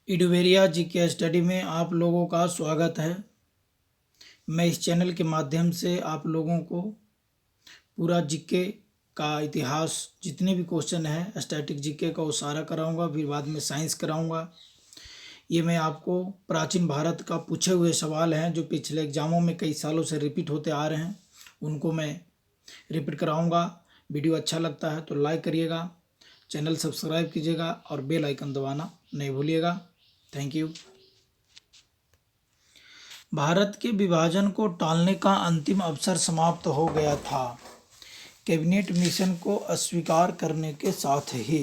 इडुवेरिया जी के स्टडी में आप लोगों का स्वागत है। मैं इस चैनल के माध्यम से आप लोगों को पूरा जीके का इतिहास, जितने भी क्वेश्चन हैं स्टैटिक जीके का, वो सारा कराऊंगा। फिर बाद में साइंस कराऊंगा। ये मैं आपको प्राचीन भारत का पूछे हुए सवाल हैं जो पिछले एग्जामों में कई सालों से रिपीट होते आ रहे हैं, उनको मैं रिपीट कराऊंगा। वीडियो अच्छा लगता है तो लाइक करिएगा, चैनल सब्सक्राइब कीजिएगा और बेल आइकन दबाना नहीं भूलिएगा। Thank you. भारत के विभाजन को टालने का अंतिम अवसर समाप्त हो गया था। कैबिनेट मिशन को अस्वीकार करने के साथ ही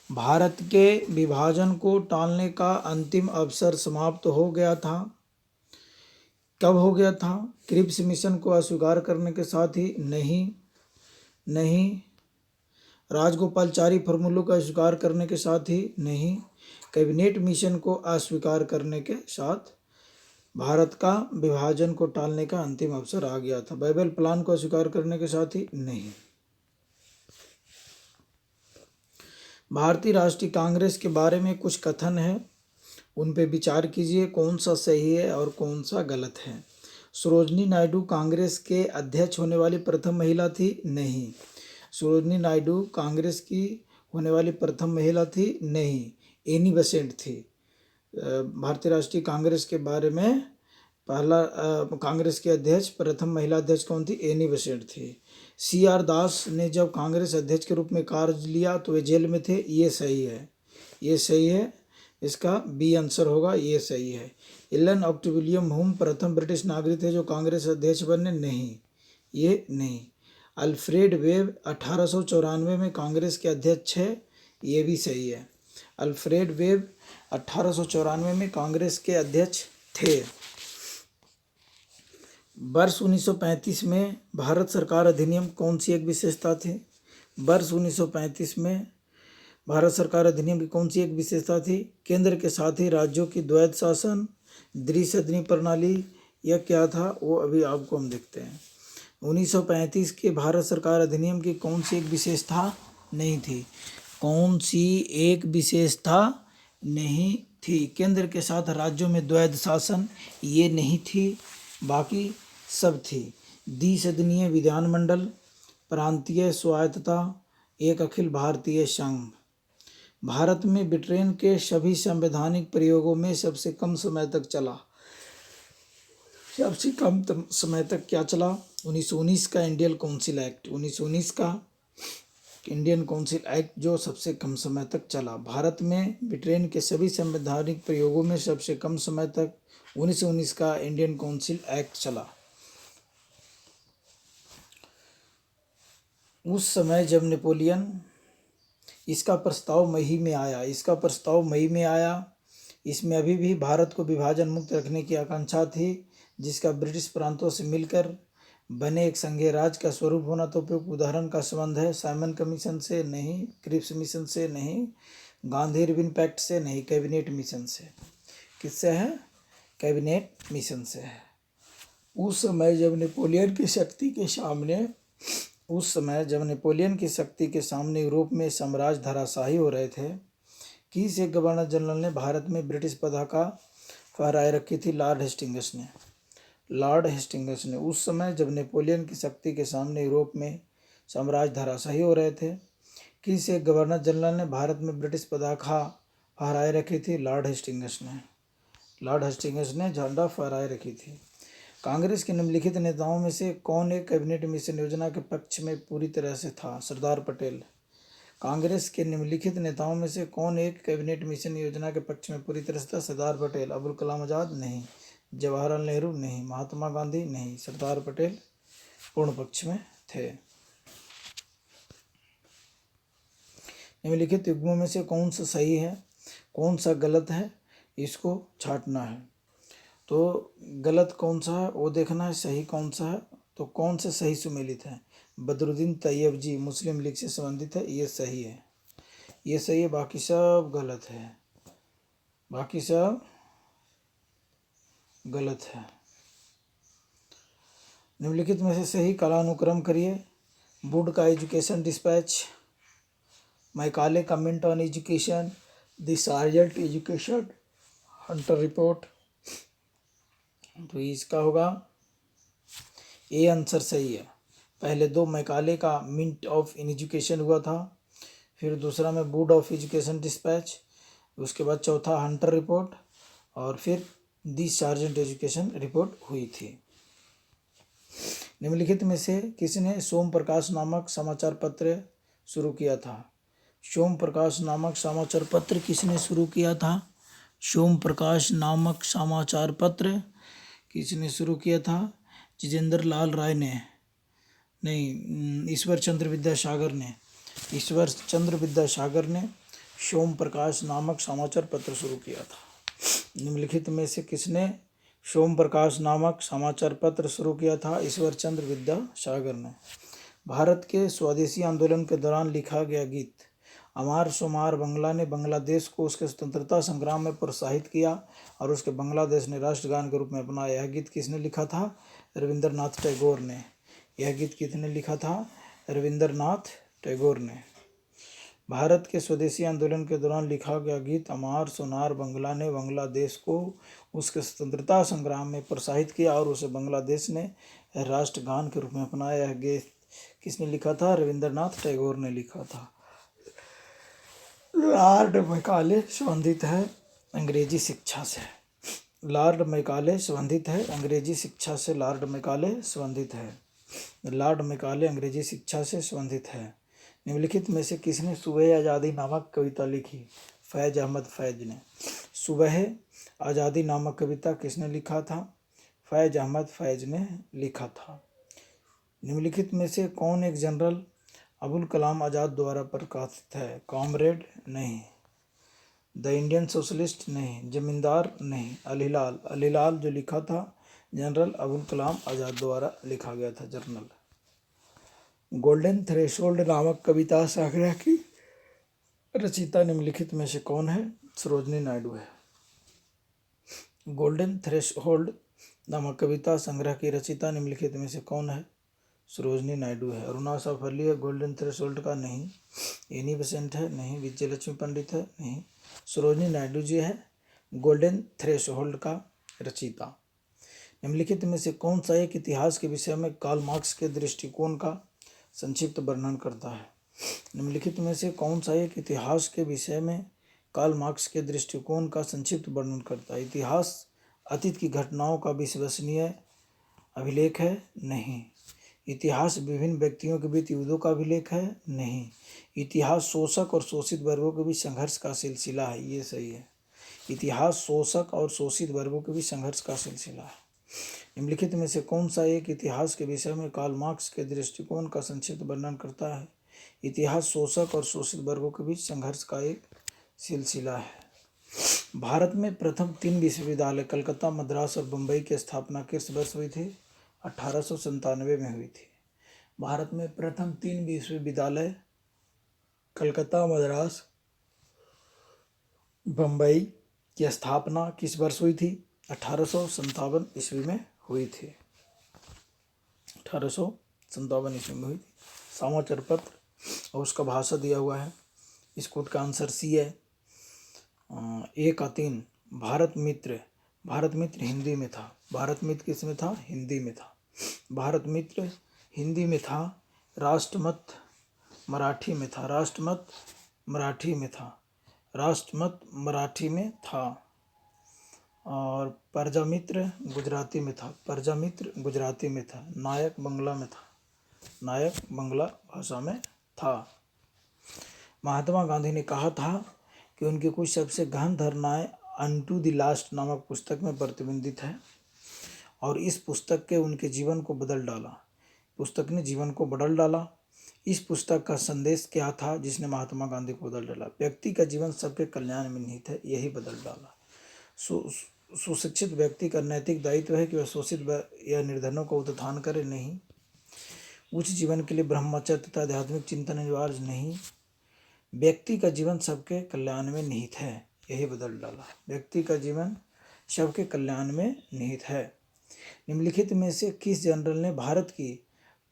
भारत के विभाजन को टालने का अंतिम अवसर समाप्त हो गया था। कब हो गया था? क्रिप्स मिशन को अस्वीकार करने के साथ ही नहीं। राजगोपालचारी फॉर्मूलों का अस्वीकार करने के साथ ही नहीं। कैबिनेट मिशन को अस्वीकार करने के साथ भारत का विभाजन को टालने का अंतिम अवसर आ गया था। बाइबल प्लान को अस्वीकार करने के साथ ही नहीं। भारतीय राष्ट्रीय कांग्रेस के बारे में कुछ कथन है, उन पे विचार कीजिए, कौन सा सही है और कौन सा गलत है। सरोजनी नायडू कांग्रेस के अध्यक्ष होने वाली प्रथम महिला थी? नहीं। सरोजनी नायडू कांग्रेस की होने वाली प्रथम महिला थी? नहीं, एनी बेसेंट थी। भारतीय राष्ट्रीय कांग्रेस के बारे में पहला कांग्रेस के अध्यक्ष, प्रथम महिला अध्यक्ष कौन थी? एनी बेसेंट थी। CR दास ने जब कांग्रेस अध्यक्ष के रूप में कार्य लिया तो वे जेल में थे? ये सही है, ये सही है। इसका बी आंसर होगा, ये सही है। एलन ऑक्टेविलियम हुम प्रथम ब्रिटिश नागरिक थे जो कांग्रेस अध्यक्ष बने? नहीं, ये नहीं। अल्फ्रेड वेब 1894 में कांग्रेस के अध्यक्ष है? ये भी सही है। अल्फ्रेड वेब 1894 में कांग्रेस के अध्यक्ष थे। वर्ष 1935 में भारत सरकार अधिनियम कौन सी एक विशेषता थी? वर्ष 1935 में भारत सरकार अधिनियम की कौन सी एक विशेषता थी? केंद्र के साथ ही राज्यों की द्वैध शासन, द्विसदनी प्रणाली, यह क्या था वो अभी आपको हम देखते हैं। 1935 के भारत सरकार अधिनियम की कौन सी एक विशेषता नहीं थी? कौन सी एक विशेषता नहीं थी? केंद्र के साथ राज्यों में द्वैध शासन, ये नहीं थी, बाकी सब थी। द्विसदनीय विधानमंडल, प्रांतीय स्वायत्तता, एक अखिल भारतीय संघ। भारत में ब्रिटेन के सभी संवैधानिक प्रयोगों में सबसे कम समय तक चला, सबसे कम समय तक क्या चला? 1919 का इंडियन काउंसिल एक्ट, 1919 का इंडियन काउंसिल एक्ट जो सबसे कम समय तक चला। भारत में ब्रिटेन के सभी संवैधानिक प्रयोगों में सबसे कम समय तक 1919 का इंडियन काउंसिल एक्ट चला। उस समय जब नेपोलियन, इसका प्रस्ताव मई में आया, इसका प्रस्ताव मई में आया। इसमें अभी भी भारत को विभाजन मुक्त रखने की आकांक्षा थी, जिसका ब्रिटिश प्रांतों से मिलकर बने एक संघीय राज्य का स्वरूप होना। तो उपयुक्त उदाहरण का संबंध है साइमन कमीशन से? नहीं। क्रिप्स मिशन से? नहीं। गांधी इरविन पैक्ट से? नहीं। कैबिनेट मिशन से। किससे है? कैबिनेट मिशन से है। उस समय जब नेपोलियन की शक्ति के सामने यूरोप में साम्राज्य धराशायी हो रहे थे, किस एक गवर्नर जनरल ने भारत में ब्रिटिश पताका फहराए रखी थी? लॉर्ड हेस्टिंग्स ने। उस समय जब नेपोलियन की शक्ति के सामने यूरोप में साम्राज्य धराशायी हो रहे थे, किस एक गवर्नर जनरल ने भारत में ब्रिटिश पताका फहराए रखी थी? लॉर्ड हेस्टिंग्स ने झंडा फहराए रखी थी। कांग्रेस के निम्नलिखित नेताओं में से कौन एक कैबिनेट मिशन योजना के पक्ष में पूरी तरह से था? सरदार पटेल। कांग्रेस के निम्नलिखित नेताओं में से कौन एक कैबिनेट मिशन योजना के पक्ष में पूरी तरह से था? सरदार पटेल। अबुल कलाम आजाद? नहीं। जवाहरलाल नेहरू? नहीं। महात्मा गांधी? नहीं। सरदार पटेल पूर्ण पक्ष में थे। निम्नलिखित युग्मों में से कौन सा सही है, कौन सा गलत है, इसको छांटना है। तो गलत कौन सा है वो देखना है, सही कौन सा है। तो कौन से सही सुमेलित है? बदरुद्दीन तैयब जी मुस्लिम लीग से संबंधित है, ये सही है, ये सही है। बाकी सब गलत है, बाकी सब गलत है। निम्नलिखित में से सही कालानुक्रम करिए। वुड का education dispatch, Macaulay comment on education, the sergeant education Hunter report, तो इसका होगा ए आंसर सही है। पहले दो मैकाले का मिंट ऑफ इन एजुकेशन हुआ था, फिर दूसरा में वुड ऑफ एजुकेशन डिस्पैच, उसके बाद चौथा हंटर रिपोर्ट और फिर दी सार्जेंट एजुकेशन रिपोर्ट हुई थी। निम्नलिखित में से किसने सोम प्रकाश नामक समाचार पत्र शुरू किया था? सोम प्रकाश नामक समाचार पत्र किसने शुरू किया था? सोम प्रकाश नामक समाचार पत्र किसने शुरू किया था? जितेंद्र लाल राय ने, नहीं, ईश्वर चंद्र विद्यासागर ने। ईश्वर चंद्र विद्यासागर ने सोम प्रकाश नामक समाचार पत्र शुरू किया था। निम्नलिखित में से किसने सोम प्रकाश नामक समाचार पत्र शुरू किया था? ईश्वर चंद्र विद्यासागर ने। भारत के स्वदेशी आंदोलन के दौरान लिखा गया गीत अमार सोमार बंगला ने बांग्लादेश को उसके स्वतंत्रता संग्राम में प्रोत्साहित किया और उसके बांग्लादेश ने राष्ट्रगान के रूप में अपनाया। यह गीत किसने लिखा था? रविंद्रनाथ टैगोर ने। यह गीत किसने लिखा था? रविंद्रनाथ टैगोर ने। भारत के स्वदेशी आंदोलन के दौरान लिखा गया गीत अमार सोनार बंगला ने बांग्लादेश को उसके स्वतंत्रता संग्राम में प्रोत्साहित किया और उसे बांग्लादेश ने राष्ट्रगान के रूप में अपनाया। यह गीत किसने लिखा था? रविंद्रनाथ टैगोर ने लिखा था। लॉर्ड मैकाले संबंधित है अंग्रेजी शिक्षा से। लॉर्ड मैकाले संबंधित है अंग्रेजी शिक्षा से। लॉर्ड मैकाले संबंधित है। लॉर्ड मैकाले अंग्रेजी शिक्षा से संबंधित है। निम्नलिखित में से किसने सुबह आज़ादी नामक कविता लिखी? फैज अहमद फैज ने। सुबह आज़ादी नामक कविता किसने लिखा था? फैज अहमद फैज ने लिखा था। निम्नलिखित में से कौन एक जनरल अबुल कलाम आज़ाद द्वारा प्रकाशित है? कॉमरेड नहीं, द इंडियन सोशलिस्ट नहीं, जमींदार नहीं, अल हिलाल। अल हिलाल जो लिखा था जनरल अबुल कलाम आज़ाद द्वारा लिखा गया था। जर्नल। गोल्डन थ्रेशोल्ड नामक कविता संग्रह की रचयिता निम्नलिखित में से कौन है? सरोजनी नायडू है। गोल्डन थ्रेशोल्ड नामक कविता संग्रह की रचयिता निम्नलिखित में से कौन है? सरोजनी नायडू है। अरुणा फली है गोल्डन थ्रेशोल्ड का? नहीं। एनी बेसेंट है? नहीं। विजयलक्ष्मी पंडित है? नहीं। सरोजनी नायडू जी है गोल्डन थ्रेशोल्ड का रचयिता। निम्नलिखित में से कौन सा एक इतिहास के विषय में कार्ल मार्क्स के दृष्टिकोण का संक्षिप्त वर्णन करता है? निम्नलिखित में से कौन सा एक इतिहास के विषय में कार्ल मार्क्स के दृष्टिकोण का संक्षिप्त वर्णन करता है? इतिहास अतीत की घटनाओं का विश्वसनीय अभिलेख है? नहीं। इतिहास विभिन्न व्यक्तियों के बीच युद्धों का अभिलेख है? नहीं। इतिहास शोषक और शोषित वर्गों के बीच संघर्ष का सिलसिला है? ये सही है। इतिहास शोषक और शोषित वर्गों के बीच संघर्ष का सिलसिला है। निम्नलिखित में से कौन सा एक इतिहास के विषय में कार्ल मार्क्स के दृष्टिकोण का संक्षिप्त वर्णन करता है? इतिहास शोषक और शोषित वर्गों के बीच संघर्ष का एक सिलसिला है। भारत में प्रथम 3 विश्वविद्यालय कलकत्ता, मद्रास और बम्बई की स्थापना किस वर्ष हुई थी? 1897 में हुई थी। भारत में प्रथम 3 विश्वविद्यालय कलकत्ता, मद्रास, बम्बई की स्थापना किस वर्ष हुई थी? 1857 ईस्वी में हुई थी। 1857 ईस्वी में हुई थी। समाचार पत्र और उसका भाषा दिया हुआ है। इसको का आंसर सी है। 1 भारत मित्र। भारत मित्र हिंदी में था। भारत मित्र किस में था? हिंदी में था। भारत मित्र हिंदी में था। राष्ट्रमत मराठी में था। राष्ट्रमत मराठी में था। राष्ट्रमत मराठी में था। और प्रजामित्र गुजराती में था। प्रजामित्र गुजराती में था। नायक बंगला में था। नायक बंगला भाषा में था। महात्मा गांधी ने कहा था कि उनकी कुछ सबसे गहन धारणाएं अनटू द लास्ट नामक पुस्तक में प्रतिबिंबित है और इस पुस्तक के उनके जीवन को बदल डाला। पुस्तक ने जीवन को बदल डाला। इस पुस्तक का संदेश क्या था जिसने महात्मा गांधी को बदल डाला? व्यक्ति का जीवन सबके कल्याण में निहित है, यही बदल डाला। सुशिक्षित व्यक्ति का नैतिक दायित्व है कि वह शोषित या निर्धनों का उत्थान करे, नहीं। उच्च जीवन के लिए ब्रह्मचर्य तथा आध्यात्मिक चिंतन अनिवार्य, नहीं। व्यक्ति का जीवन सबके कल्याण में निहित है, यही बदल डाला। व्यक्ति का जीवन सबके कल्याण में निहित है। निम्नलिखित में से किस जनरल ने भारत की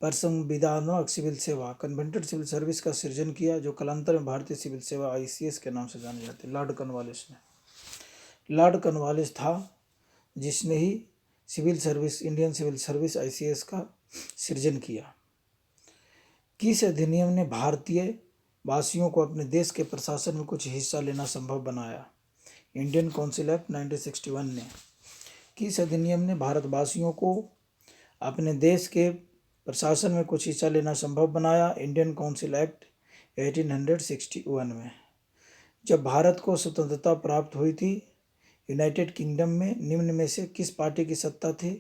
पर संविधात्मक सिविल सेवा कन्वेंटेड सिविल सर्विस का सृजन किया, जो कालांतर में भारतीय सिविल सेवा ICS के नाम से जाने जाते। लॉर्ड कॉर्नवालिस ने, लॉर्ड कॉर्नवालिस था जिसने ही civil service, Indian civil service ICS का सृजन किया। किस अधिनियम ने भारतीय वासियों को अपने देश के प्रशासन में कुछ हिस्सा लेना संभव बनाया? इंडियन काउंसिल एक्ट 1961 ने। किस अधिनियम ने भारतवासियों को अपने देश के प्रशासन में कुछ हिस्सा लेना संभव बनाया? इंडियन काउंसिल एक्ट 1861 में। जब भारत को स्वतंत्रता प्राप्त हुई थी, यूनाइटेड किंगडम में निम्न में से किस पार्टी की सत्ता थी?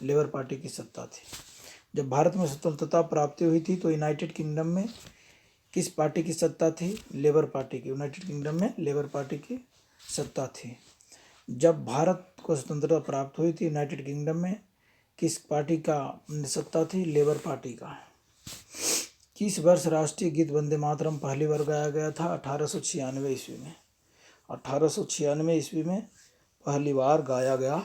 लेबर पार्टी की सत्ता थी। जब भारत में स्वतंत्रता प्राप्ति हुई थी तो यूनाइटेड किंगडम में किस पार्टी की सत्ता थी? लेबर पार्टी की। यूनाइटेड किंगडम में लेबर पार्टी की सत्ता थी। जब भारत को स्वतंत्रता प्राप्त हुई थी, यूनाइटेड किंगडम में किस पार्टी का सत्ता थी? लेबर पार्टी का। किस वर्ष राष्ट्रीय गीत वंदे मातरम पहली बार गाया गया था? 1896 ईस्वी में। 1896 ईस्वी में पहली बार गाया गया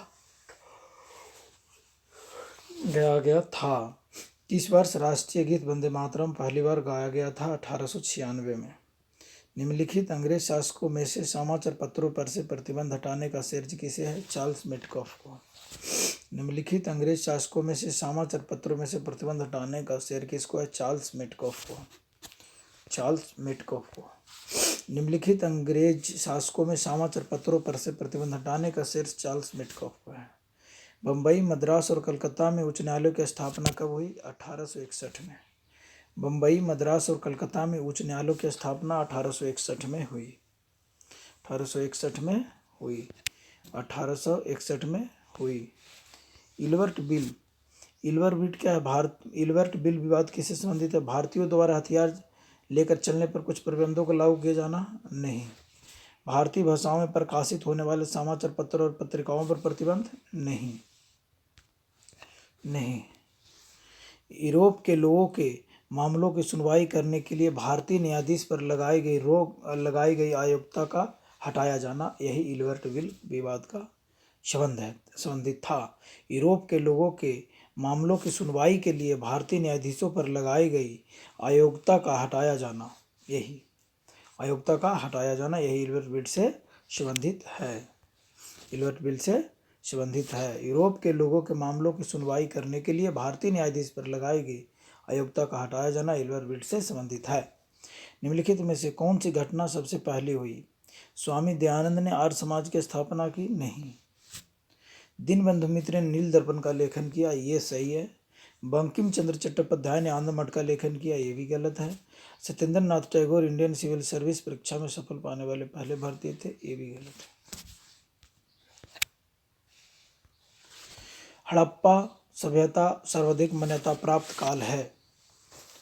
था। किस वर्ष राष्ट्रीय गीत वंदे मातरम पहली बार गाया गया था? 1896 में। निम्नलिखित अंग्रेज शासकों में से समाचार पत्रों पर से प्रतिबंध हटाने का श्रेय किसे है? चार्ल्स मेटकॉफ को। निम्नलिखित अंग्रेज शासकों में से समाचार पत्रों में से प्रतिबंध हटाने का श्रेय किसको है? चार्ल्स मेटकॉफ को। चार्ल्स मेटकॉफ को। निम्नलिखित अंग्रेज शासकों में समाचार पत्रों पर से प्रतिबंध हटाने का श्रेय चार्ल्स मेटकॉफ को है। बम्बई, मद्रास और कलकत्ता में उच्च न्यायालयों की स्थापना कब हुई? 1861 में। बम्बई, मद्रास और कलकत्ता में उच्च न्यायालयों की स्थापना 1861 में हुई। 1861 में हुई। 1861 में हुई। Ilbert bill. इल्बर्ट बिल क्या है? इल्बर्ट बिल विवाद किससे संबंधित है? भारतीयों द्वारा हथियार लेकर चलने पर कुछ प्रतिबंधों को लागू किया जाना? नहीं। भारतीय भाषाओं में प्रकाशित होने वाले समाचार पत्र और पत्रिकाओं पर प्रतिबंध? नहीं। यूरोप के लोगों के मामलों की सुनवाई करने के लिए भारतीय न्यायाधीश पर लगाई गई अयोग्यता का हटाया जाना, यही इल्बर्ट बिल विवाद का संबंधित था। यूरोप के लोगों के मामलों की सुनवाई के लिए भारतीय न्यायाधीशों पर लगाई गई अयोग्यता का हटाया जाना, यही इल्बर्ट बिल से संबंधित है। इल्बर्ट बिल से संबंधित है। यूरोप के लोगों के मामलों की सुनवाई करने के लिए भारतीय न्यायाधीश पर लगाई गई अयोग्यता का हटाया जाना इल्बर्ट बिल से संबंधित है। निम्नलिखित में से कौन सी घटना सबसे पहले हुई? स्वामी दयानंद ने आर्य समाज की स्थापना की? नहीं। दीनबंधु मित्र ने नील दर्पण का लेखन किया? ये सही है। बंकिम चंद्र चट्टोपाध्याय ने आनंद मठ का लेखन किया? ये भी गलत है। Satyendra Nath Tagore Indian civil service परीक्षा में सफल पाने वाले पहले भारतीय थे? ये भी गलत है। हड़प्पा सभ्यता सर्वाधिक मान्यता प्राप्त काल है?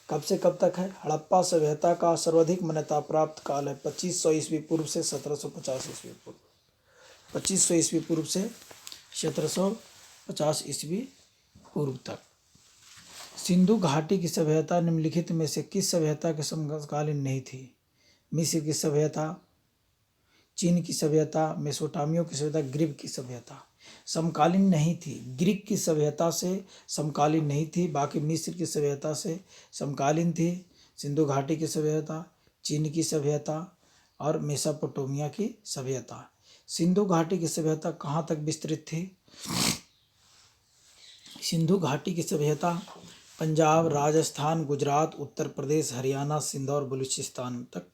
कब से कब तक है? हड़प्पा सभ्यता का सर्वाधिक मान्यता प्राप्त काल है 2500 ईस्वी पूर्व से 1750 ईस्वी पूर्व। 2500 ईस्वी पूर्व से 1750 ईस्वी पूर्व तक। सिंधु घाटी की सभ्यता निम्नलिखित में से किस सभ्यता के समकालीन नहीं थी? मिस्र की सभ्यता, चीन की सभ्यता, मेसोपोटामिया की सभ्यता, ग्रीक की सभ्यता। समकालीन नहीं थी। ग्रीक की सभ्यता से समकालीन नहीं थी, बाकी मिस्र की सभ्यता से समकालीन थी। सिंधु घाटी की सभ्यता, चीन की सभ्यता और मेसोपोटामिया की सभ्यता। सिंधु घाटी की सभ्यता कहाँ तक विस्तृत थी? सिंधु घाटी की सभ्यता पंजाब, राजस्थान, गुजरात, उत्तर प्रदेश, हरियाणा, सिंध और बलूचिस्तान तक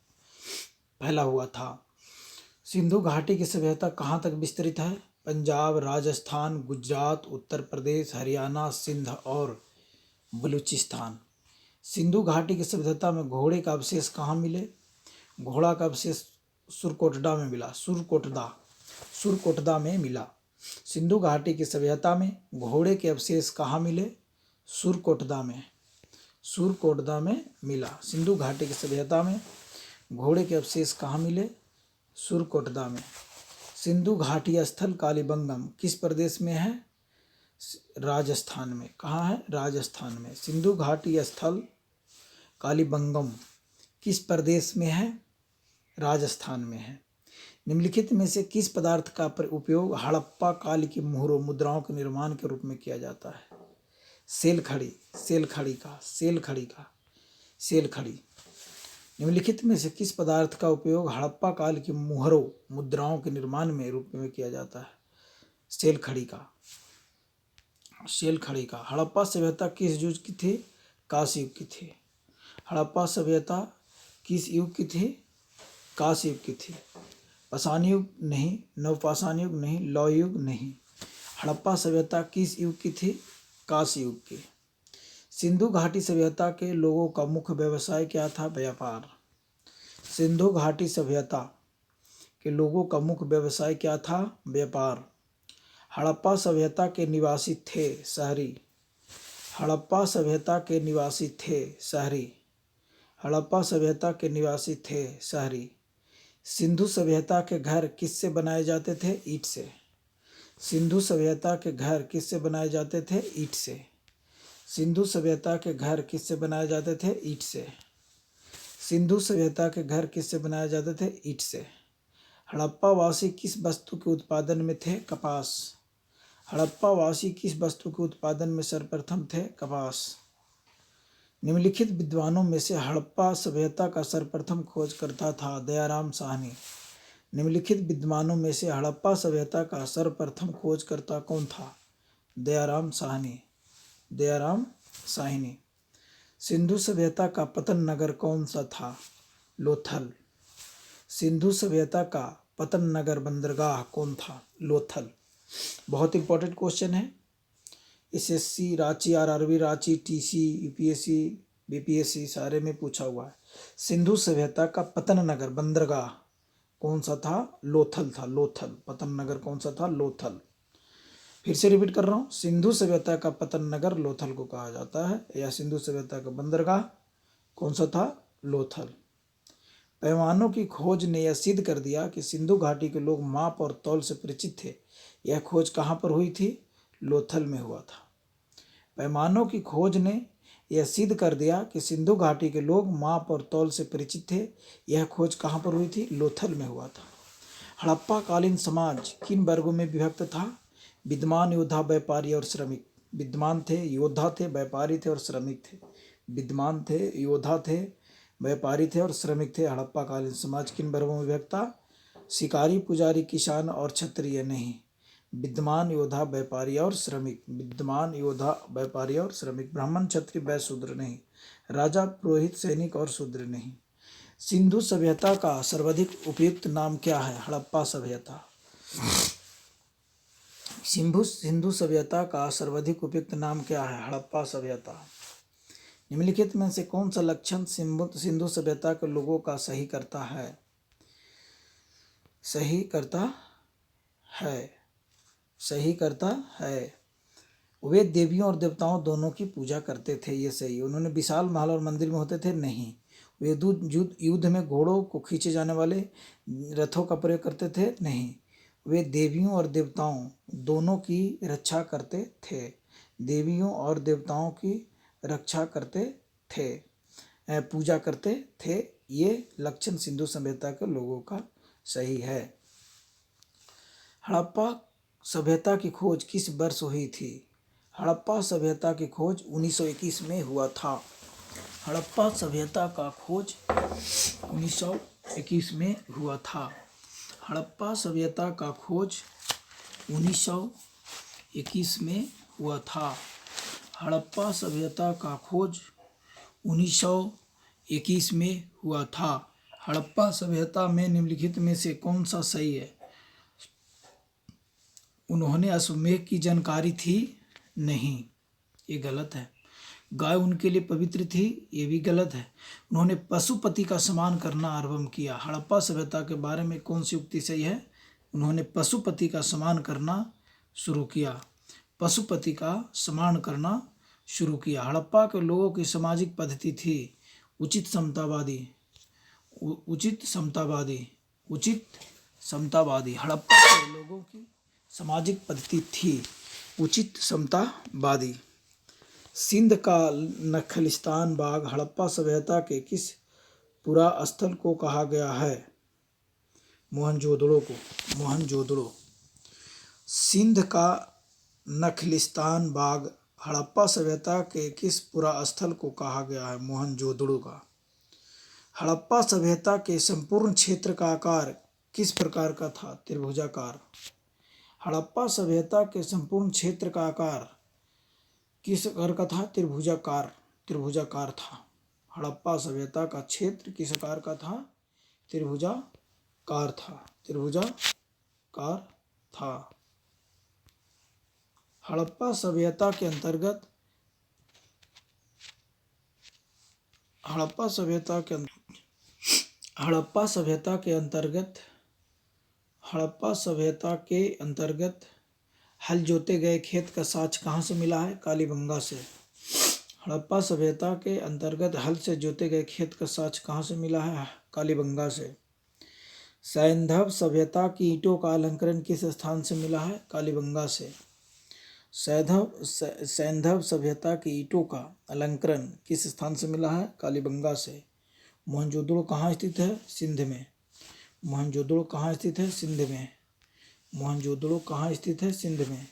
फैला हुआ था। सिंधु घाटी की सभ्यता कहाँ तक विस्तृत है? पंजाब, राजस्थान, गुजरात, उत्तर प्रदेश, हरियाणा, सिंध और बलूचिस्तान। सिंधु घाटी की सभ्यता में घोड़े का अवशेष कहाँ मिले? घोड़ा का अवशेष सुरकोटडा में मिला। सुरकोटदा में मिला। सिंधु घाटी की सभ्यता में घोड़े के अवशेष कहाँ मिले? सुरकोटदा में मिला। सिंधु घाटी की सभ्यता में घोड़े के अवशेष कहाँ मिले? सुरकोटदा में। सिंधु घाटी स्थल कालीबंगम किस प्रदेश में है? राजस्थान में। कहाँ है? राजस्थान में। सिंधु घाटी स्थल कालीबंगम किस प्रदेश में है? राजस्थान में है। निम्नलिखित में से किस पदार्थ का उपयोग हड़प्पा काल की मुद्राओं के निर्माण के रूप में किया जाता है? सेलखड़ी। निम्नलिखित में से किस पदार्थ का उपयोग हड़प्पा काल की मुहरों मुद्राओं के निर्माण में रूप में किया जाता है? सेलखड़ी का। हड़प्पा सभ्यता किस युग की थी? कांस्य युग की थी। हड़प्पा सभ्यता किस युग की थी? कांस्य युग की थी। पाषाण युग नहीं, नवपाषाण युग नहीं, लौह युग नहीं। हड़प्पा सभ्यता किस युग की थी? कांस्य युग की। सिंधु घाटी सभ्यता के लोगों का मुख्य व्यवसाय क्या था? व्यापार। सिंधु घाटी सभ्यता के लोगों का मुख्य व्यवसाय क्या था? व्यापार। हड़प्पा सभ्यता के निवासी थे शहरी। हड़प्पा सभ्यता के निवासी थे शहरी। हड़प्पा सभ्यता के निवासी थे शहरी। सिंधु सभ्यता के घर किससे बनाए जाते थे? ईंट से। सिंधु सभ्यता के घर किससे बनाए जाते थे? ईंट से। सिंधु सभ्यता के घर किससे बनाए जाते थे? ईंट से। सिंधु सभ्यता के घर किससे बनाए जाते थे? ईंट से। हड़प्पा वासी किस वस्तु के उत्पादन में थे? कपास। हड़प्पा वासी किस वस्तु के उत्पादन में सर्वप्रथम थे? कपास। निम्नलिखित विद्वानों में से हड़प्पा सभ्यता का सर्वप्रथम खोजकर्ता था? दयाराम साहनी। निम्नलिखित विद्वानों में से हड़प्पा सभ्यता का सर्वप्रथम खोजकर्ता कौन था? दयाराम साहनी। दयाराम साहनी। सिंधु सभ्यता का पतन नगर कौन सा था? लोथल। सिंधु सभ्यता का पतन नगर बंदरगाह कौन था? लोथल। बहुत इंपॉर्टेंट क्वेश्चन है। SSC, Ranchi, RRB, Ranchi, TC, UPSC, BPSC सारे में पूछा हुआ है। सिंधु सभ्यता का पतन नगर बंदरगाह कौन सा था? लोथल था। लोथल। पतन नगर कौन सा था? लोथल। फिर से रिपीट कर रहा हूँ, सिंधु सभ्यता का पतन नगर लोथल को कहा जाता है, या सिंधु सभ्यता का बंदरगाह कौन सा था? लोथल। पैमानों की खोज ने यह सिद्ध कर दिया कि सिंधु घाटी के लोग माप और तौल से परिचित थे। यह खोज कहाँ पर हुई थी? लोथल में हुआ था। पैमानों की खोज ने यह सिद्ध कर दिया कि सिंधु घाटी के लोग माप और तौल से परिचित थे। यह खोज कहाँ पर हुई थी? लोथल में हुआ था। हड़प्पा कालीन समाज किन वर्गों में विभक्त था? विद्वान, योद्धा, व्यापारी और श्रमिक। विद्वान थे, योद्धा थे, व्यापारी थे और श्रमिक थे। विद्वान थे, योद्धा थे, व्यापारी थे और श्रमिक थे। हड़प्पा कालीन समाज किन वर्गों में विभक्त था? शिकारी, पुजारी, किसान और क्षत्रिय नहीं। विद्वान, योद्धा, व्यापारी और श्रमिक। विद्वान, योद्धा, व्यापारी और श्रमिक। ब्राह्मण, क्षत्रिय, वैश्य, शूद्र नहीं। राजा, पुरोहित, सैनिक और शूद्र नहीं। सिंधु सभ्यता का सर्वाधिक उपयुक्त नाम क्या है? हड़प्पा सभ्यता। सिंधु सभ्यता का सर्वाधिक उपयुक्त नाम क्या है? हड़प्पा सभ्यता। निम्नलिखित में से कौन सा लक्षण सिंधु सभ्यता के लोगों का सही करता है? सही करता है। वे देवियों और देवताओं दोनों की पूजा करते थे, ये सही। उन्होंने विशाल महल और मंदिर में होते थे, नहीं। वे युद्ध में घोड़ों को खींचे जाने वाले रथों का प्रयोग करते थे, नहीं। वे देवियों और देवताओं दोनों की रक्षा करते थे। देवियों और देवताओं की रक्षा करते थे, पूजा करते थे। ये लक्षण सिंधु सभ्यता के लोगों का सही है। हड़प्पा सभ्यता की खोज किस वर्ष हुई थी? हड़प्पा सभ्यता की खोज 1921 में हुआ था। हड़प्पा सभ्यता का खोज 1921 में हुआ था। हड़प्पा सभ्यता का खोज 1921 में हुआ था। हड़प्पा सभ्यता का खोज 1921 में हुआ था। हड़प्पा सभ्यता में निम्नलिखित में से कौन सा सही है? उन्होंने अश्वमेध की जानकारी थी, नहीं, ये गलत है। गाय उनके लिए पवित्र थी, ये भी गलत है। उन्होंने पशुपति का सम्मान करना आरंभ किया। हड़प्पा सभ्यता के बारे में कौन सी उक्ति सही है? उन्होंने पशुपति का सम्मान करना शुरू किया। पशुपति का सम्मान करना शुरू किया। हड़प्पा के लोगों की सामाजिक पद्धति थी उचित समतावादी। हड़प्पा के लोगों की सामाजिक पद्धति थी उचित समतावादी। सिंध का नखलिस्तान बाग हड़प्पा सभ्यता के किस पुरा स्थल को कहा गया है? मोहनजोदड़ो को। मोहनजोदड़ो। सिंध का नखलिस्तान बाग हड़प्पा सभ्यता के किस पुरा स्थल को कहा गया है मोहनजोदड़ो का? हड़प्पा सभ्यता के संपूर्ण क्षेत्र का आकार किस प्रकार का था? त्रिभुजाकार। हड़प्पा सभ्यता के संपूर्ण क्षेत्र का आकार किस आकार का था? त्रिभुजाकार। त्रिभुजाकार था। हड़प्पा सभ्यता का क्षेत्र किस आकार का था? त्रिभुजाकार था। त्रिभुजाकार था। हड़प्पा सभ्यता के अंतर्गत हड़प्पा सभ्यता के अंतर्गत हल जोते गए खेत का साक्ष कहाँ से मिला है? कालीबंगा से। हड़प्पा सभ्यता के अंतर्गत हल से जोते गए खेत का साक्ष्य कहाँ से मिला है? कालीबंगा से। सैंधव सभ्यता की ईंटों का अलंकरण किस स्थान से मिला है? कालीबंगा से। सैंधव सभ्यता की ईंटों का अलंकरण किस स्थान से मिला है? कालीबंगा से। मोहनजोदड़ो कहाँ स्थित है? सिंध में। मोहनजोदड़ो कहाँ स्थित है? सिंध में। मोहनजोदड़ो कहाँ स्थित है? सिंध में।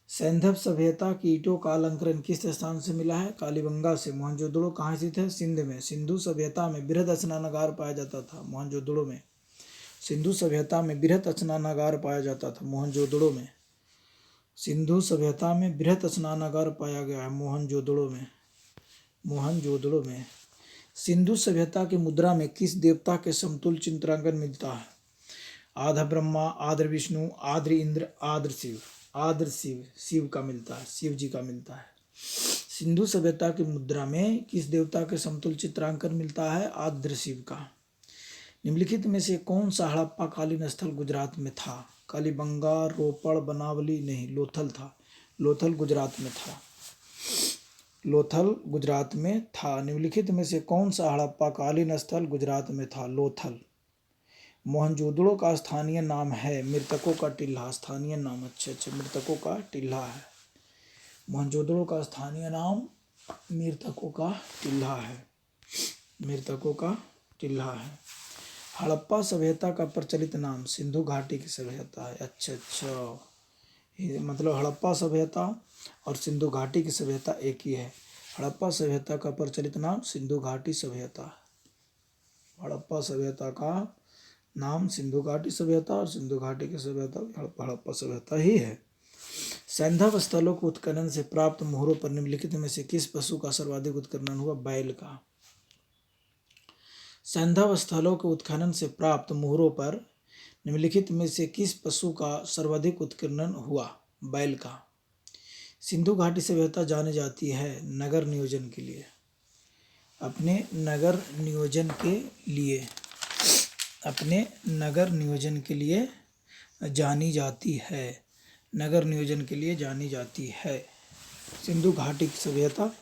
सैंधव सभ्यता की ईंटों का अलंकरण किस स्थान से मिला है? कालीबंगा से। मोहनजोदड़ो कहाँ स्थित है? सिंध में। सिंधु सभ्यता में बृहद स्नानागार पाया जाता था मोहनजोदड़ो में। सिंधु सभ्यता में बृहद स्नानागार पाया जाता था मोहनजोदड़ो में। सिंधु सभ्यता में बृहद स्नानागार पाया गया है मोहनजोदड़ो में। मोहनजोदड़ो में। सिंधु सभ्यता की मुद्रा में किस देवता के समतुल्य चित्रांकन मिलता है? आधा ब्रह्मा, आद्र विष्णु, आद्र इंद्र, आद्र शिव। आद्र शिव, शिव का मिलता है, शिव जी का मिलता है। सिंधु सभ्यता की मुद्रा में किस देवता के समतुल्य चित्रांकन मिलता है? आद्र शिव का। निम्नलिखित में से कौन सा हड़प्पा कालीन स्थल गुजरात में था? कालीबंगा, रोपड़, बनावली? नहीं, लोथल था। लोथल गुजरात में था। लोथल गुजरात में था। निम्नलिखित में से कौन सा हड़प्पा कालीन स्थल गुजरात में था? लोथल। मोहनजोदड़ो का स्थानीय नाम है मृतकों का टिल्ला। स्थानीय नाम, अच्छा, मृतकों का टिल्ला है। मोहनजोदड़ो का स्थानीय नाम मृतकों का टिल्ला है। मृतकों का टिल्ला है। हड़प्पा सभ्यता का प्रचलित नाम सिंधु घाटी की सभ्यता है। अच्छा, मतलब हड़प्पा सभ्यता और सिंधु घाटी की सभ्यता एक ही है। हड़प्पा सभ्यता का प्रचलित नाम सिंधु घाटी सभ्यता। हड़प्पा सभ्यता का नाम सिंधु घाटी सभ्यता और सिंधु घाटी की सभ्यता हड़प्पा सभ्यता ही है। सैंधव स्थलों के उत्खनन से प्राप्त मोहरों पर निम्नलिखित में से किस पशु का सर्वाधिक उत्खनन हुआ? बैल का। सैंधव स्थलों के उत्खनन से प्राप्त मोहरों पर निम्नलिखित में से किस पशु का सर्वाधिक उत्खनन हुआ? बैल का। सिंधु घाटी सभ्यता जानी जाती है नगर नियोजन के लिए। अपने नगर नियोजन के लिए, अपने नगर नियोजन के लिए जानी जाती है। नगर नियोजन के लिए जानी जाती है। सिंधु घाटी की सभ्यता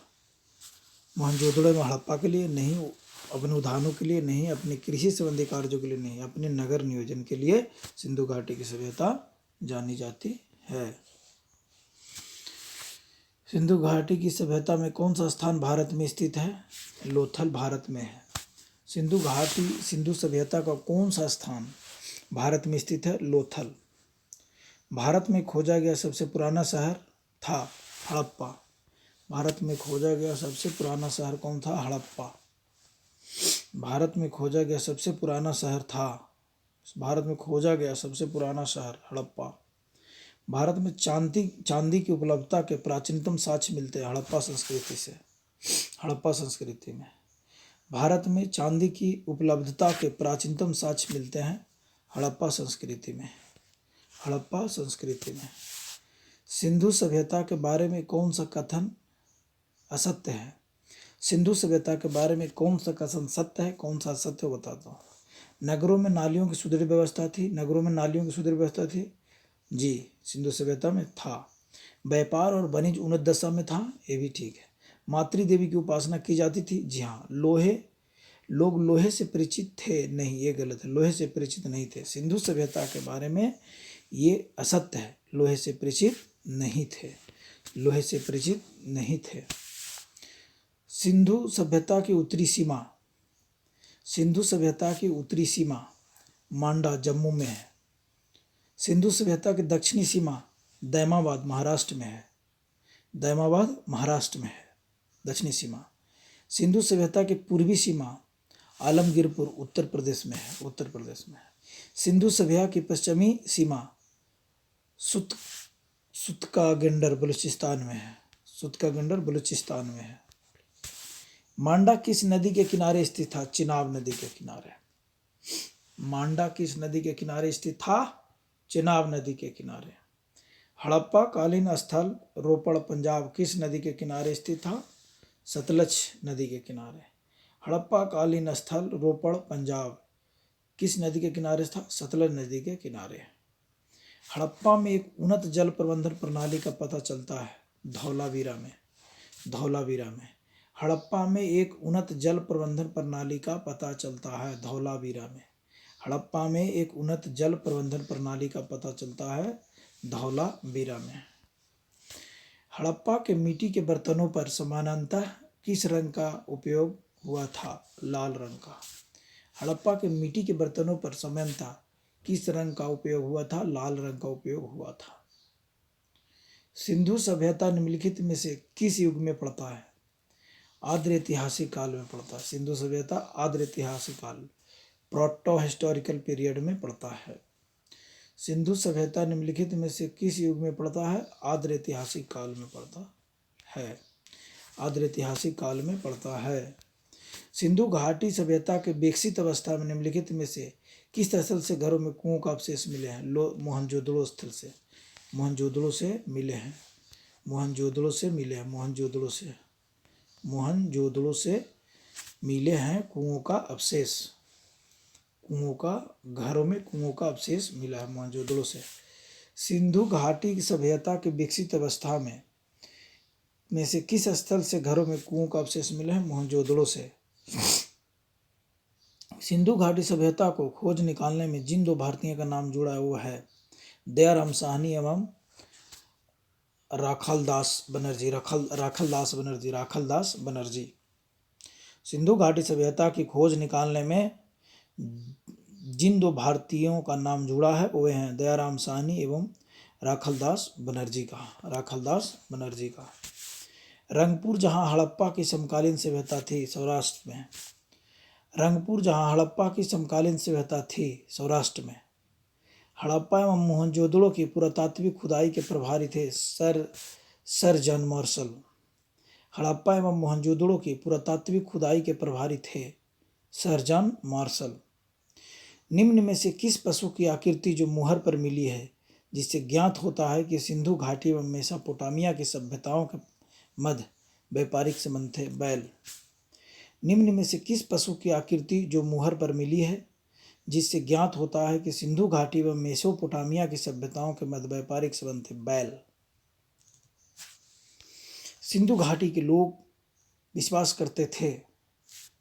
मोहनजोदड़ो में हड़प्पा के लिए नहीं, अपने उद्यानों के लिए नहीं, अपने कृषि संबंधी कार्यों के लिए नहीं, अपने नगर नियोजन के लिए सिंधु घाटी की सभ्यता जानी जाती है। सिंधु घाटी की सभ्यता में कौन सा स्थान भारत में स्थित है? लोथल भारत में है। सिंधु सभ्यता का कौन सा स्थान भारत में स्थित है? लोथल। भारत में खोजा गया सबसे पुराना शहर था हड़प्पा। भारत में खोजा गया सबसे पुराना शहर कौन था? हड़प्पा। भारत में खोजा गया सबसे पुराना शहर था, भारत में खोजा गया सबसे पुराना शहर हड़प्पा। भारत में चांदी की उपलब्धता के प्राचीनतम साक्ष्य मिलते हैं हड़प्पा संस्कृति से। हड़प्पा संस्कृति में भारत में चांदी की उपलब्धता के प्राचीनतम साक्ष्य मिलते हैं हड़प्पा संस्कृति में। हड़प्पा संस्कृति में। सिंधु सभ्यता के बारे में कौन सा कथन असत्य है? सिंधु सभ्यता के बारे में कौन सा कथन सत्य है, कौन सा असत्य बताता हूँ। नगरों में नालियों की सुदृढ़ व्यवस्था थी। नगरों में नालियों की सुदृढ़ व्यवस्था थी जी, सिंधु सभ्यता में था। व्यापार और वाणिज्य उन्नत दशा में था, ये भी ठीक है। मातृ देवी की उपासना की जाती थी, जी हाँ। लोग लोहे से परिचित थे, नहीं, ये गलत है, लोहे से परिचित नहीं थे। सिंधु सभ्यता के बारे में ये असत्य है, लोहे से परिचित नहीं थे, लोहे से परिचित नहीं थे। सिंधु सभ्यता की उत्तरी सीमा, सिंधु सभ्यता की उत्तरी सीमा मांडा जम्मू में है। सिंधु सभ्यता की दक्षिणी सीमा दैमाबाद महाराष्ट्र में है। दैमाबाद महाराष्ट्र में है, दक्षिणी सीमा। सिंधु सभ्यता की पूर्वी सीमा आलमगीरपुर उत्तर प्रदेश में है, उत्तर प्रदेश में है। सिंधु सभ्यता की पश्चिमी सीमा सुतकागेंडर बलूचिस्तान में है, सुतकागेंडर बलूचिस्तान में है। मांडा किस नदी के किनारे स्थित था? चिनाब नदी के किनारे। मांडा किस नदी के किनारे स्थित था? चिनाब नदी के किनारे। हड़प्पा कालीन स्थल रोपड़ पंजाब किस नदी के किनारे स्थित था? सतलज नदी के किनारे। हड़प्पा कालीन स्थल रोपड़ पंजाब किस नदी के किनारे था? सतलज नदी के किनारे। हड़प्पा में एक उन्नत जल प्रबंधन प्रणाली का पता चलता है, धौलावीरा में, धौलावीरा में। हड़प्पा में एक उन्नत जल प्रबंधन प्रणाली का पता चलता है, धौलावीरा में। हड़प्पा में एक उन्नत जल प्रबंधन प्रणाली का पता चलता है, धौलावीरा में। हड़प्पा के मिट्टी के बर्तनों पर समानांतर किस रंग का उपयोग हुआ था? लाल रंग का। हड़प्पा के मिट्टी के बर्तनों पर समानांतर किस रंग का उपयोग हुआ था? लाल रंग का उपयोग हुआ था। सिंधु सभ्यता निम्नलिखित में से किस युग में पड़ता है? आद्र ऐतिहासिक काल में पड़ता है। सिंधु सभ्यता आद्र ऐतिहासिक काल, प्रोटो हिस्टोरिकल पीरियड में पड़ता है। सिंधु सभ्यता निम्नलिखित में से किस युग में पड़ता है? आद्र ऐतिहासिक काल में पड़ता है, आद्र ऐतिहासिक काल में पड़ता है। सिंधु घाटी सभ्यता के विकसित अवस्था में निम्नलिखित में से किस स्थल से घरों में कुओं का अवशेष मिले हैं? मोहनजोदड़ो स्थल से, मोहनजोदड़ो से मिले हैं, मोहनजोदड़ो से मिले हैं, मोहनजोदड़ो से, मोहनजोदड़ो से मिले हैं कुओं का अवशेष, कुओं का, घरों में कुओं का अवशेष मिला है मोहनजोदड़ो से। सिंधु घाटी की सभ्यता के विकसित अवस्था में से किस स्थल से घरों में कुओं का अवशेष मिले हैं? मोहनजोदड़ो से। सिंधु घाटी सभ्यता को खोज निकालने में जिन दो भारतीयों का नाम जुड़ा है वो है दयाराम साहनी एवं राखालदास बनर्जी, राखालदास बनर्जी, राखालदास बनर्जी। सिंधु घाटी सभ्यता की खोज निकालने में जिन दो भारतीयों का नाम जुड़ा है वो हैं दयाराम साहनी एवं राखालदास बनर्जी का, राखालदास बनर्जी का। रंगपुर जहाँ हड़प्पा की समकालीन सभ्यता थी, सौराष्ट्र में। रंगपुर जहाँ हड़प्पा की समकालीन सभ्यता थी, सौराष्ट्र में। हड़प्पा एवं मोहनजोदड़ो की पुरातात्विक खुदाई के प्रभारी थे सर जॉन मार्शल। हड़प्पा एवं मोहनजोदड़ो की पुरातात्विक खुदाई के प्रभारी थे सर जॉन मार्शल। निम्न में से किस पशु की आकृति जो मुहर पर मिली है जिससे ज्ञात होता है कि सिंधु घाटी एवं मेसोपोटामिया की सभ्यताओं के मध्य व्यापारिक संबंध थे? बैल। निम्न में से किस पशु की आकृति जो मुहर पर मिली है जिससे ज्ञात होता है कि सिंधु घाटी व मेसोपोटामिया की सभ्यताओं के मध्य व्यापारिक संबंध थे? बैल। सिंधु घाटी के लोग विश्वास करते थे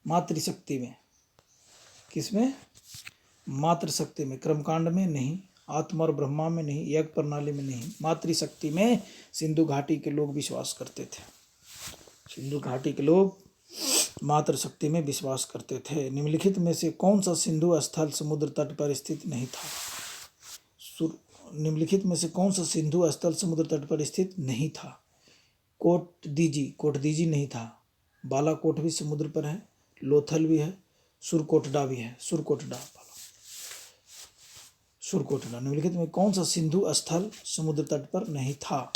मातृशक्ति में। किसमें? मातृशक्ति में, कर्मकांड में नहीं, आत्मा और ब्रह्मा में नहीं, यज्ञ प्रणाली में नहीं, मातृशक्ति में सिंधु घाटी के लोग विश्वास करते थे। सिंधु घाटी के लोग मातृशक्ति में विश्वास करते थे। निम्नलिखित में से कौन सा सिंधु स्थल समुद्र तट पर स्थित नहीं था? निम्नलिखित में से कौन सा सिंधु स्थल समुद्र तट पर स्थित नहीं था? कोटदीजी, कोटदीजी नहीं था। बालाकोट भी समुद्र पर है, लोथल भी है, सुरकोटडा भी है, सुरकोटडा, सुरकोटडा। निम्नलिखित में कौन सा सिंधु स्थल समुद्र तट पर नहीं था?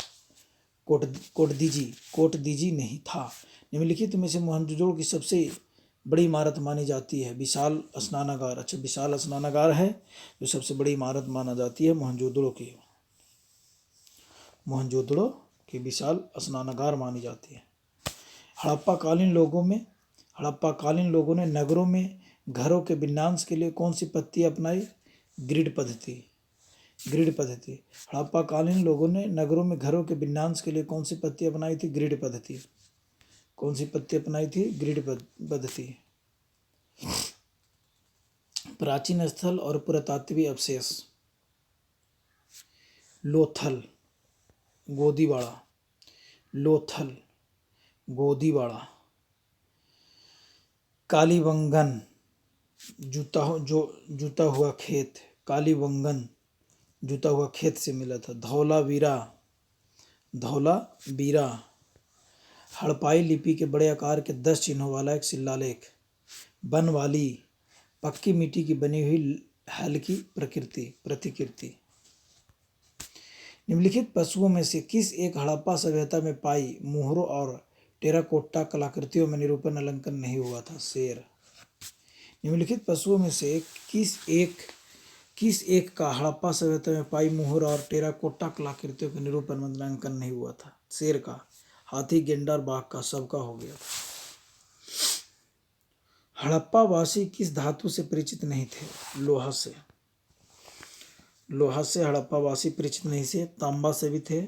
कोटदीजी नहीं था। निम्नलिखित में से मोहनजोदड़ो की सबसे बड़ी इमारत मानी जाती है? विशाल स्नानागार। अच्छा, विशाल स्नानागार है जो सबसे बड़ी इमारत माना जाती है मोहनजोदड़ो की, मोहनजोदड़ो की विशाल स्नानागार मानी जाती है। हड़प्पा कालीन लोगों ने नगरों में घरों के विन्यास के लिए कौन सी पद्धति अपनाई? ग्रिड पद्धति, ग्रिड पद्धति। हड़प्पा कालीन लोगों ने नगरों में घरों के विन्यास के लिए कौन सी पद्धति अपनाई थी? ग्रिड पद्धति। कौन सी पद्धति अपनाई थी? ग्रिड पद्धति। प्राचीन स्थल और पुरातात्विक अवशेष: लोथल, गोदीवाड़ा, लोथल, गोदीवाड़ा। कालीबंगन, जूता हुआ खेत, कालीबंगन जूता हुआ खेत से मिला था। धौलावीरा, धौला बीरा। हड़प्पाई लिपि के बड़े आकार के 10 चिन्हों वाला एक शिलालेख। बनवाली, पक्की मिट्टी की बनी हुई हल्की प्रतिकृति। निम्नलिखित पशुओं में से किस एक हड़प्पा सभ्यता में पाई मोहरों और टेराकोटा कलाकृतियों में निरूपण अलंकरण नहीं हुआ था? शेर। निम्नलिखित पशुओं में से किस एक का हड़प्पा सभ्यता में पाई मोहर और टेराकोटा कलाकृतियों के निरूपण अलंकरण नहीं हुआ था? शेर का। हाथी, गेंडा और बाघ का। सबका हो गया था। हड़प्पा वासी किस धातु से परिचित नहीं थे? लोहा से। लोहा से हड़प्पा वासी परिचित नहीं थे। तांबा से भी थे,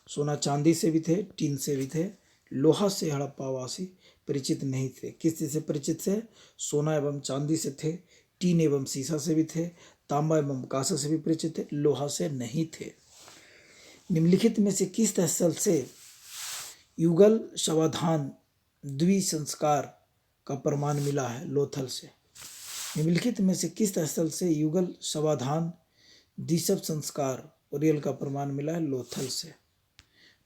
सोना चांदी से भी थे, टीन से भी थे। लोहा से हड़प्पा वासी परिचित नहीं थे। किस चीज से परिचित थे? सोना एवं चांदी से थे, टीन एवं सीसा से भी थे, तांबा एवं कांसा से भी परिचित थे, लोहा से नहीं थे। निम्नलिखित में से किस स्थल से युगल शवाधान द्विसंस्कार का प्रमाण मिला है? लोथल से। निम्नलिखित में से किस स्थल से युगल शवाधान द्विशव संस्कार बुरियल का प्रमाण मिला है? लोथल से।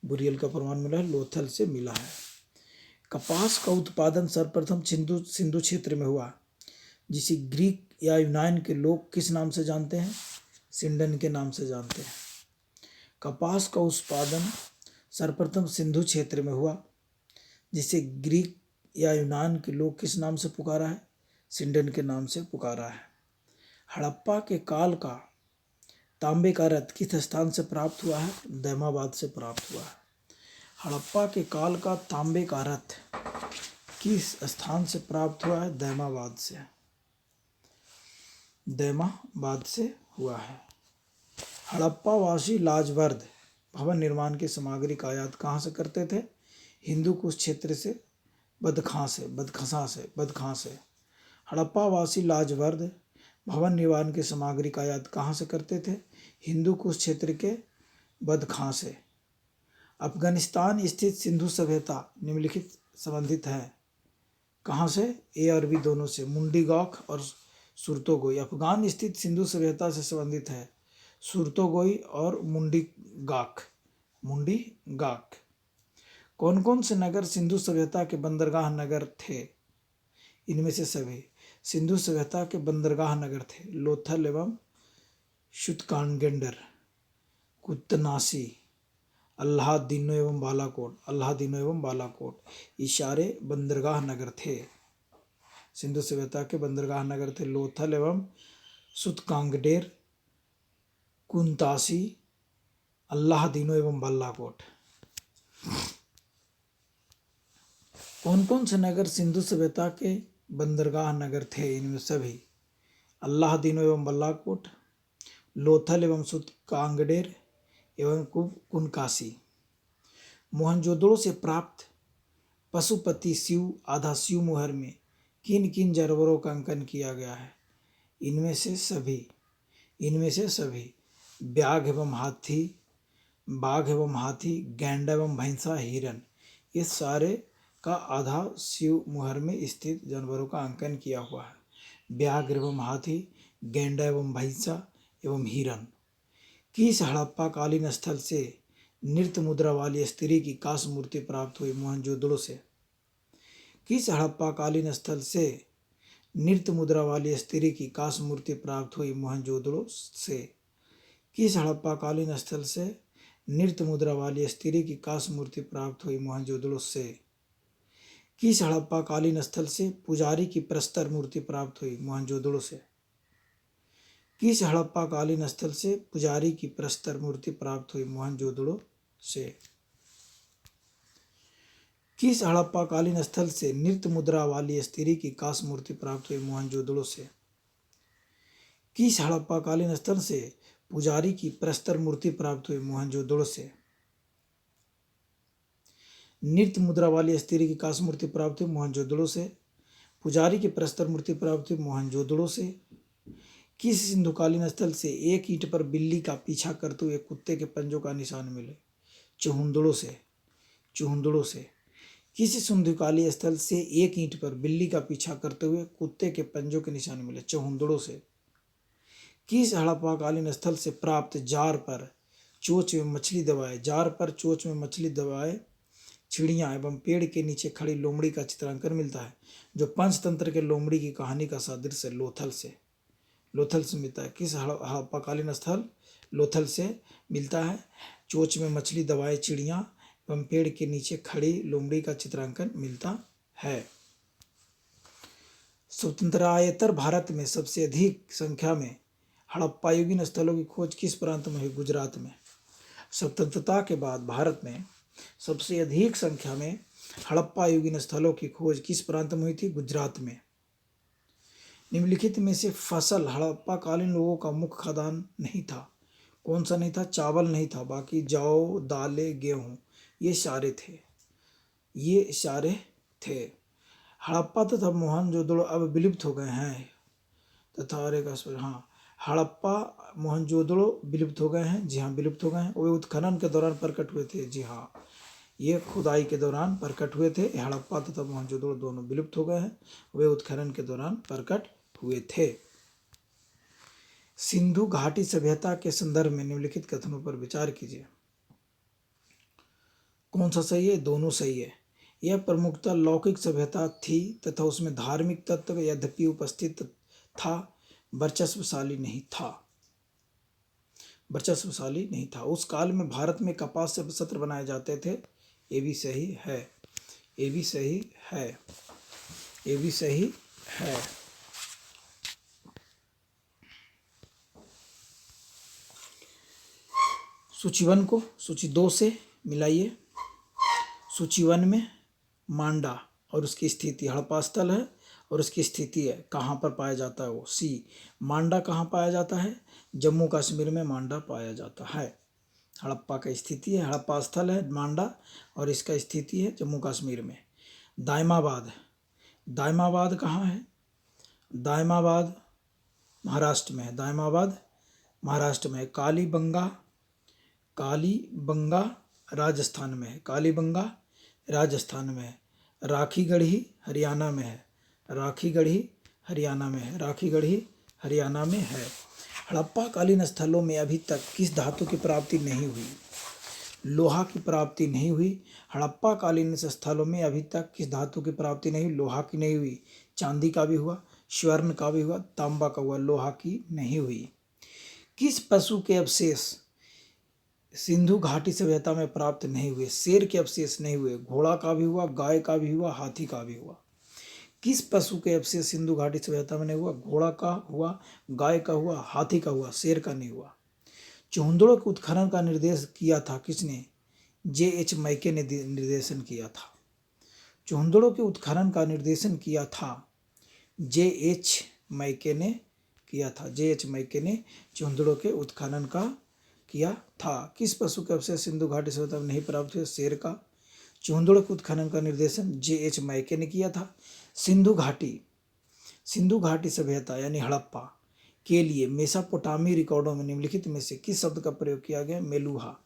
बुरियल का प्रमाण मिला है, लोथल से मिला है। कपास का उत्पादन सर्वप्रथम सिंधु क्षेत्र में हुआ, जिसे ग्रीक या यूनान के लोग किस नाम से जानते हैं? सिंडन के नाम से जानते हैं। कपास का उत्पादन सर्वप्रथम सिंधु क्षेत्र में हुआ, जिसे ग्रीक या यूनान के लोग किस नाम से पुकारा है? सिंडन के नाम से पुकारा है। हड़प्पा के काल का तांबे का रथ किस स्थान से प्राप्त हुआ है? दैमाबाद से प्राप्त हुआ है। हड़प्पा के काल का तांबे का रथ किस स्थान से प्राप्त हुआ है? दैमाबाद से। दैमाबाद से हुआ है। हड़प्पा वासी लाजवर्द भवन निर्माण की सामग्री का आयात कहाँ से करते थे? हिंदू कुश क्षेत्र से, बदखसा से। हड़प्पा वासी लाजवर्द भवन निर्माण की सामग्री का आयात कहाँ से करते थे? हिंदू कुश क्षेत्र के बदखां से। अफगानिस्तान स्थित सिंधु सभ्यता निम्नलिखित संबंधित है कहाँ से? ए और बी दोनों से। मुंडीगौख और सुरतोगोई। अफगान स्थित सिंधु सभ्यता से संबंधित है सुरतोगोई और मुंडीगाख। कौन कौन से नगर सिंधु सभ्यता के बंदरगाह नगर थे? इनमें से सभी सिंधु सभ्यता के बंदरगाह नगर थे। लोथल एवं शुतकानगेंडर, कुतनासी, अल्लादीनो एवं बालाकोट। ये सारे बंदरगाह नगर थे। सिंधु सभ्यता के बंदरगाह नगर थे लोथल एवं सुतकांगडेर, कुंतासी, अल्लादीनो एवं बालाकोट। कौन कौन से नगर सिंधु सभ्यता के बंदरगाह नगर थे? इनमें सभी अल्लादीनो एवं बालाकोट, लोथल एवं सुतकांगडेर एवं कुनकासी। मोहनजोदड़ो से प्राप्त पशुपति शिव आधा शिव मोहर में किन किन जानवरों का अंकन किया गया है? इनमें से सभी बाघ एवं हाथी, गैंडा एवं भैंसा, हिरन, ये सारे का आधा शिव मोहर में स्थित जानवरों का अंकन किया हुआ है। व्याघ्र एवं हाथी, गैंडा एवं भैंसा एवं हिरन। किस हड़प्पा कालीन स्थल से नृत्य मुद्रा वाली स्त्री की कांस्य मूर्ति प्राप्त हुई? मोहनजोदड़ो से। किस हड़प्पा कालीन स्थल से नृत्य मुद्रा वाली स्त्री की कांस्य मूर्ति प्राप्त हुई? मोहनजोदड़ो से। किस हड़प्पा कालीन स्थल से नृत्य मुद्रा वाली स्त्री की कांस्य मूर्ति प्राप्त हुई? मोहनजोदड़ो से। किस हड़प्पा कालीन स्थल से पुजारी की प्रस्तर मूर्ति प्राप्त हुई? मोहनजोदड़ो से। किस हड़प्पा कालीन स्थल से पुजारी की प्रस्तर मूर्ति प्राप्त हुई? मोहनजोदड़ो से। किस हड़प्पा कालीन स्थल से नृत्य मुद्रा वाली स्त्री की कांस्य मूर्ति प्राप्त हुई? मोहनजोदड़ो से। किस हड़प्पा कालीन स्थल से पुजारी की प्रस्तर मूर्ति प्राप्त हुई? मोहनजोदड़ो से। नृत्य मुद्रा वाली स्त्री की कांस्य मूर्ति प्राप्त हुई? मोहनजोदड़ो से। पुजारी की प्रस्तर मूर्ति प्राप्त हुई? मोहनजोदड़ो से। किस सिंधुकालीन स्थल से एक ईंट पर बिल्ली का पीछा करते हुए कुत्ते के पंजों का निशान मिले? चुहुंदड़ो से। किस सिंधुकालीन स्थल से एक ईंट पर बिल्ली का पीछा करते हुए कुत्ते के पंजों के निशान मिले? चुहुंदड़ो से। किस हड़प्पा कालीन स्थल से प्राप्त जार पर चोंच में मछली दबाए, जार पर चोंच में मछली दबाए चिड़िया एवं पेड़ के नीचे खड़ी लोमड़ी का चित्रांकन मिलता है, जो पंचतंत्र के लोमड़ी की कहानी का सादृश्य लोथल से मिलता है। किस हड़प्पाकालीन स्थल लोथल से मिलता है? चोंच में मछली दबाए चिड़िया एवं पेड़ के नीचे खड़ी लोमड़ी का चित्रांकन मिलता है। स्वतंत्रायतर भारत में सबसे अधिक संख्या में हड़प्पायुगीन स्थलों की खोज किस प्रांत में हुई? गुजरात में। स्वतंत्रता के बाद भारत में सबसे अधिक संख्या में हड़प्पायुगीन स्थलों की खोज किस प्रांत में हुई थी? गुजरात में। निम्नलिखित में से फसल हड़प्पाकालीन लोगों का मुख्य खाद्यान्न नहीं था। कौन सा नहीं था? चावल नहीं था, बाकी जौ, दालें, गेहूं ये सारे थे। हड़प्पा तथा मोहनजोदड़ो अब विलुप्त हो गए हैं तथा हड़प्पा मोहनजोदड़ो विलुप्त हो गए हैं। जी हाँ, विलुप्त हो गए हैं। वे उत्खनन के दौरान प्रकट हुए थे। जी हाँ, ये खुदाई के दौरान प्रकट हुए थे। हड़प्पा तथा मोहनजोदड़ो दोनों विलुप्त हो गए हैं, वे उत्खनन के दौरान प्रकट हुए थे। सिंधु घाटी सभ्यता के संदर्भ में निम्नलिखित कथनों पर विचार कीजिए। कौन सा सही है? दोनों सही है। यह प्रमुखतः लौकिक सभ्यता थी तथा उसमें धार्मिक तत्व यद्यपि उपस्थित था, वर्चस्वशाली नहीं था। उस काल में भारत में कपास से सत्र बनाए जाते थे। ये भी सही है। सूची 1 को सूची 2 से मिलाइए। सूची 1 में मांडा और उसकी स्थिति हड़प्पा स्थल है और उसकी स्थिति है, कहाँ पर पाया जाता है वो? सी। मांडा कहाँ पाया जाता है? जम्मू कश्मीर में मांडा पाया जाता है। हड़प्पा का स्थिति है, हड़प्पा स्थल है मांडा और इसका स्थिति है जम्मू कश्मीर में। दायमाबाद कहाँ है? दायमाबाद महाराष्ट्र में है। महाराष्ट्र में है। कालीबंगा राजस्थान में है। राखीगढ़ी हरियाणा में है। हड़प्पा कालीन स्थलों में अभी तक किस धातु की प्राप्ति नहीं हुई? लोहा की प्राप्ति नहीं हुई। हड़प्पा कालीन स्थलों में अभी तक किस धातु की प्राप्ति नहीं हुई? लोहा की नहीं हुई। चांदी का भी हुआ, स्वर्ण का भी हुआ, तांबा का हुआ, लोहा की नहीं हुई। किस पशु के अवशेष सिंधु घाटी सभ्यता में प्राप्त नहीं हुए? शेर के अवशेष नहीं हुए, घोड़ा का भी हुआ, गाय का भी हुआ, हाथी का भी हुआ। किस पशु के अवशेष सिंधु घाटी सभ्यता में नहीं हुआ? घोड़ा का हुआ, गाय का हुआ, हाथी का हुआ, शेर का नहीं हुआ। चूंदड़ों के उत्खनन का निर्देश किया था किसने? J.H. मैके ने निर्देशन किया था। चूंदड़ों के उत्खनन का निर्देशन किया था J.H. मैके ने चूंदड़ों के उत्खनन का किया था। किस पशु के अवशेष सिंधु घाटी सभ्यता में नहीं प्राप्त हुए? शेर का। चूंदड़ों के उत्खनन का निर्देशन J.H. मैके ने किया था। सिंधु घाटी सभ्यता यानी हड़प्पा के लिए मेसोपोटामी रिकॉर्डों में निम्नलिखित में से किस शब्द का प्रयोग किया गया? मेलुहा।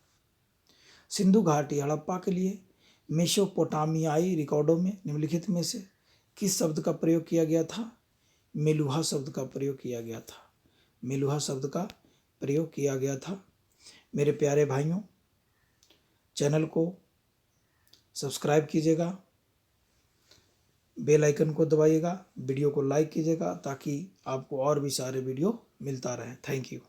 सिंधु घाटी हड़प्पा के लिए मेसोपोटामियाई रिकॉर्डों में निम्नलिखित में से किस शब्द का प्रयोग किया गया था? मेलुहा शब्द का प्रयोग किया गया था। मेरे प्यारे भाइयों, चैनल को सब्सक्राइब कीजिएगा, बेल आइकन को दबाइएगा, वीडियो को लाइक कीजिएगा ताकि आपको और भी सारे वीडियो मिलता रहे। Thank you.